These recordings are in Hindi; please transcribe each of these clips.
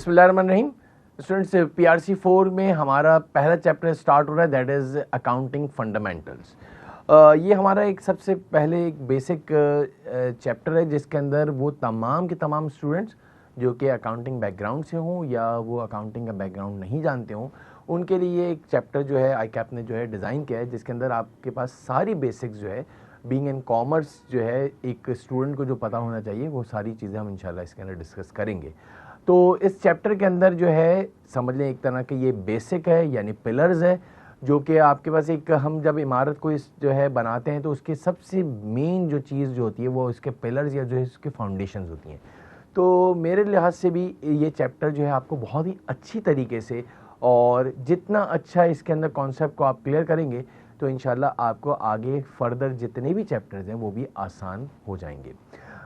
बिस्मिल्लाहिर्रहमानिर्रहीम। स्टूडेंट्स, PRC 4 में हमारा पहला चैप्टर स्टार्ट हो रहा है, दैट इज़ अकाउंटिंग फंडामेंटल्स। ये हमारा एक सबसे पहले एक बेसिक चैप्टर है जिसके अंदर वो तमाम के तमाम स्टूडेंट्स जो कि अकाउंटिंग बैकग्राउंड से हों या वो अकाउंटिंग का बैकग्राउंड नहीं जानते हों, उनके लिए एक चैप्टर जो है ICAP ने जो है डिज़ाइन किया है, जिसके अंदर आपके पास सारी बेसिक्स जो है बीइंग इन कॉमर्स जो है एक स्टूडेंट को जो पता होना चाहिए वो सारी चीज़ें हम इंशाल्लाह इसके अंदर डिस्कस करेंगे। तो इस चैप्टर के अंदर जो है समझ लें एक तरह के ये बेसिक है यानी पिलर्स है, जो कि आपके पास एक हम जब इमारत को इस जो है बनाते हैं तो उसकी सबसे मेन जो चीज़ जो होती है वो इसके पिलर्स या जो है उसके फाउंडेशंस होती हैं। तो मेरे लिहाज से भी ये चैप्टर जो है आपको बहुत ही अच्छी तरीके से और जितना अच्छा इसके अंदर कॉन्सेप्ट को आप क्लियर करेंगे तो इंशाल्लाह आपको आगे फर्दर जितने भी चैप्टर्स हैं वो भी आसान हो जाएंगे।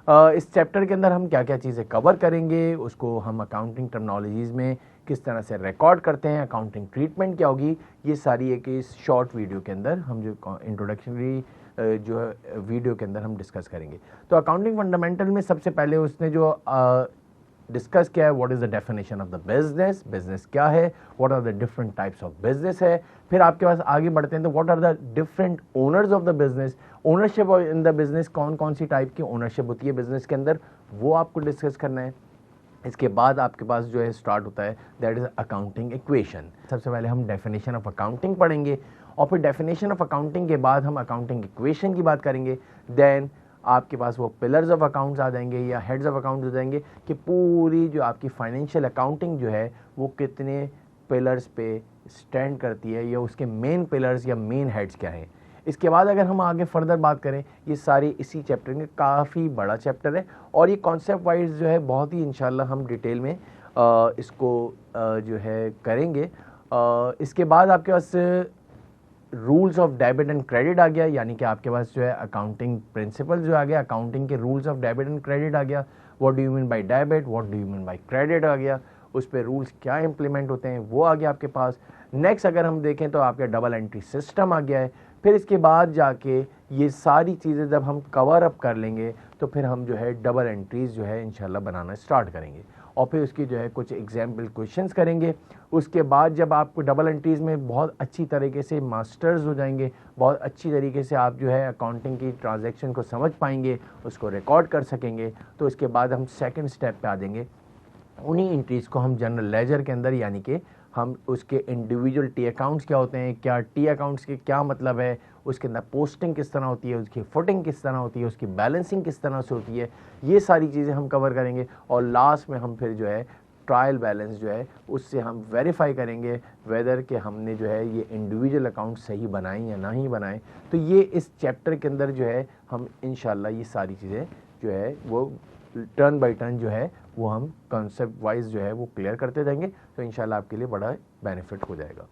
इस चैप्टर के अंदर हम क्या क्या चीज़ें कवर करेंगे, उसको हम अकाउंटिंग टर्मिनोलॉजीज़ में किस तरह से रिकॉर्ड करते हैं, अकाउंटिंग ट्रीटमेंट क्या होगी, ये सारी एक इस शॉर्ट वीडियो के अंदर हम जो इंट्रोडक्शनरी जो है वीडियो के अंदर हम डिस्कस करेंगे। तो अकाउंटिंग फंडामेंटल में सबसे पहले उसने जो डिस्कस किया है, what is the definition of the business, business क्या है, what are the different types of business है। फिर आपके पास आगे बढ़ते हैं तो what are the different owners of the business, ownership in the business, कौन कौन सी टाइप की ओनरशिप होती है बिजनेस के अंदर, वो आपको डिस्कस करना है। इसके बाद आपके पास जो है स्टार्ट होता है दैट इज़ अकाउंटिंग इक्वेशन। सबसे पहले हम डेफिनेशन ऑफ अकाउंटिंग पढ़ेंगे और फिर डेफिनेशन ऑफ अकाउंटिंग के बाद हम अकाउंटिंग इक्वेशन की बात करेंगे। देन आपके पास वो पिलर्स ऑफ अकाउंट्स आ जाएंगे या हेड्स ऑफ अकाउंट्स हो जाएंगे कि पूरी जो आपकी फाइनेंशियल अकाउंटिंग जो है वो कितने पिलर्स पे स्टैंड करती है या उसके मेन पिलर्स या मेन हेड्स क्या हैं। इसके बाद अगर हम आगे फर्दर बात करें, ये सारी इसी चैप्टर में काफ़ी बड़ा चैप्टर है और ये कॉन्सेप्ट वाइज जो है बहुत ही इंशाल्लाह हम डिटेल में इसको जो है करेंगे। इसके बाद आपके पास rules of debit and credit आ गया, यानी कि आपके पास जो है अकाउंटिंग प्रिंसिपल जो आ गया, अकाउंटिंग के rules of debit and credit आ गया। What do you mean by debit, what do you mean by credit आ गया, उस पर रूल्स क्या इंप्लीमेंट होते हैं वो आ गया आपके पास। नेक्स्ट अगर हम देखें तो आपका डबल एंट्री सिस्टम आ गया है। फिर इसके बाद जाके ये सारी चीज़ें जब हम कवर अप कर लेंगे तो फिर हम जो है डबल एंट्रीज़ जो है इंशाल्लाह बनाना स्टार्ट करेंगे और फिर उसकी जो है कुछ एग्जाम्पल क्वेश्चंस करेंगे। उसके बाद जब आपको डबल एंट्रीज़ में बहुत अच्छी तरीके से मास्टर्स हो जाएंगे, बहुत अच्छी तरीके से आप जो है अकाउंटिंग की ट्रांजैक्शन को समझ पाएंगे, उसको रिकॉर्ड कर सकेंगे, तो इसके बाद हम सेकंड स्टेप पे आ जाएंगे। उन्हीं एंट्रीज़ को हम जनरल लेजर के अंदर यानी कि हम उसके इंडिविजुअल टी अकाउंट्स क्या होते हैं, क्या टी अकाउंट्स के क्या मतलब है, उसके अंदर पोस्टिंग किस तरह होती है, उसकी फुटिंग किस तरह होती है, उसकी बैलेंसिंग किस तरह से होती है, ये सारी चीज़ें हम कवर करेंगे। और लास्ट में हम फिर जो है ट्रायल बैलेंस जो है उससे हम वेरीफाई करेंगे वेदर कि हमने जो है ये इंडिविजुअल अकाउंट सही बनाए या नहीं बनाए। तो ये इस चैप्टर के अंदर जो है हम इंशाल्लाह ये सारी चीज़ें जो है वो टर्न बाय टर्न जो है वो हम कॉन्सेप्ट वाइज जो है वो क्लियर करते जाएंगे, तो इंशाल्लाह आपके लिए बड़ा बेनिफिट हो जाएगा।